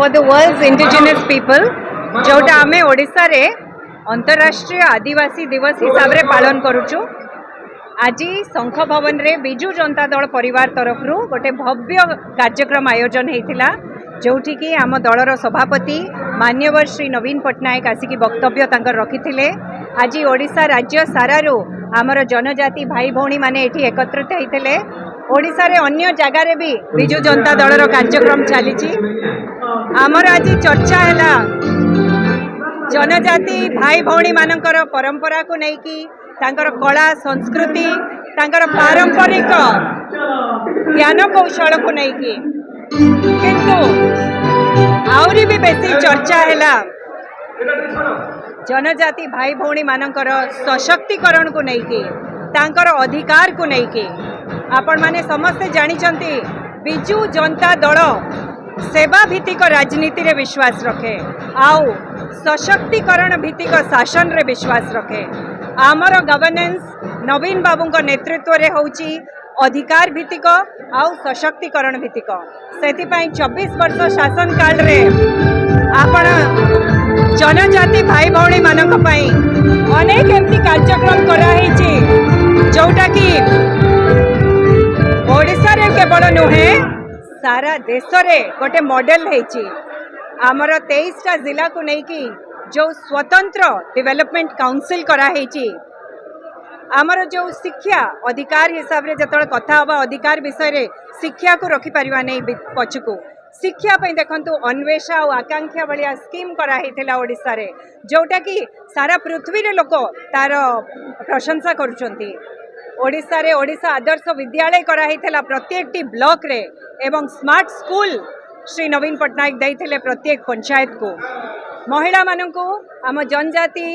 for the world's indigenous people जोटा आमे ओडिशा रे अंतरराष्ट्रीय आदिवासी दिवस हिसाब रे पालन करूछु। आज शंख भवन रे बिजु जनता दल परिवार तरफ गोटे भव्य कार्यक्रम आयोजन होता जोठी कि आम दलर सभापति मान्यवर श्री नवीन पट्टनायक आसिकी वक्तव्य तांकर रखिथिले। आज ओडिशा राज्य सारारू आमर जनजाति भाई भौणी माने एठी एकत्रित होइथिले। ओडिशा रे अन्य जगार भी बिजु जनता दलर कार्यक्रम चली। आमर आज चर्चा है जनजाति भाई भौणी मानकर परंपरा को लेकिन तांकर कला संस्कृति तांकर पारंपरिक ज्ञान कौशल को लेकिन किंतु आउरी भी बेसी चर्चा है जनजाति भाई भौणी मानकर सशक्तिकरण को लेकिन तांकर अधिकार को लेकिन आपण माने समस्ते जानिचंती बिजु जनता दल सेवा भित्तिक राजनीति रे विश्वास रखे आउ सशक्तिकरण भित्तिक शासन रे विश्वास रखे। आमर गवर्नेंस नवीन बाबू नेतृत्व रे होउची अधिकार भित्तिक आउ सशक्तिकरण भित्तिक। सेतिपाई 24 वर्ष शासन काल रे आपण जनजाति भाई भौणी मानक पई अनेक एमती कार्यक्रम करा हेची जोटा कि ओडिशा रे केवल नुहे सारा देश रे गोटे मॉडल हेची। आमर 23टा जिला को लेकिन जो स्वतंत्र डेवलपमेंट काउंसिल करा हेची। आमर जो शिक्षा अधिकार हिसाब रे जतले कथा हवा अधिकार विषय रे शिक्षा को रखि परिवा नै पछकू शिक्षा पई देखंतु अन्वेषा और आकांक्षा भलिया स्कीम करा हेथिला ओडिसा रे जोटा कि सारा पृथ्वी रे लोक तार प्रशंसा करूछंती। ओडिशा रे ओडिशा आदर्श विद्यालय करा हेथिला प्रत्येक टी ब्लॉक रे एवं स्मार्ट स्कूल श्री नवीन पट्टनायक देइथिले प्रत्येक पंचायत को। महिला मानकू आम जनजाति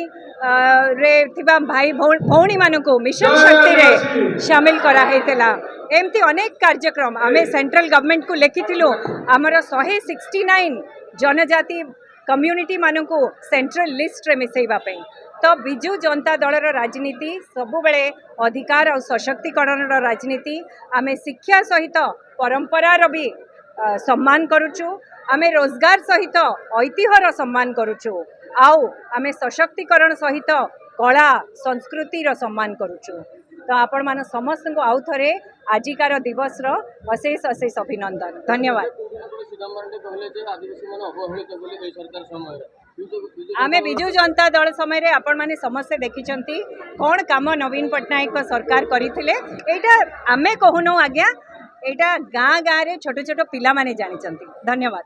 रे थिबा भाई भौणी मानकू मिशन शक्ति रे शामिल करा हेथिला। एमती अनेक कार्यक्रम आमे सेंट्रल गवर्नमेंट को लेखिथिलु आमर 169 जनजाति कम्युनिटी मानकू सेंट्रल लिस्ट रे मिसेइबा पई। तो बिजु जनता दलर राजनीति सबु बेले अधिकार और सशक्तिकरण राजनीति। आमे शिक्षा सहित परंपरार भी सम्मान करुचु, आमे रोजगार सहित ऐतिह्यर सम्मान करुचु आउ आमे सशक्तिकरण सहित कला संस्कृति सम्मान करुचु। तो आपण मान समस्त को आउ थरे आजिकार दिवस अशेष अशेष अभिनंदन। धन्यवाद। आमे बिजु जनता दल समय आपण माने समस्ते देखिचंती कौन काम नवीन पट्टनायक सरकार करिथिले। एटा आमे कहूनु आज्ञा एटा गाँ गाँ रे छोट छोट पिला माने जानिचंती। धन्यवाद।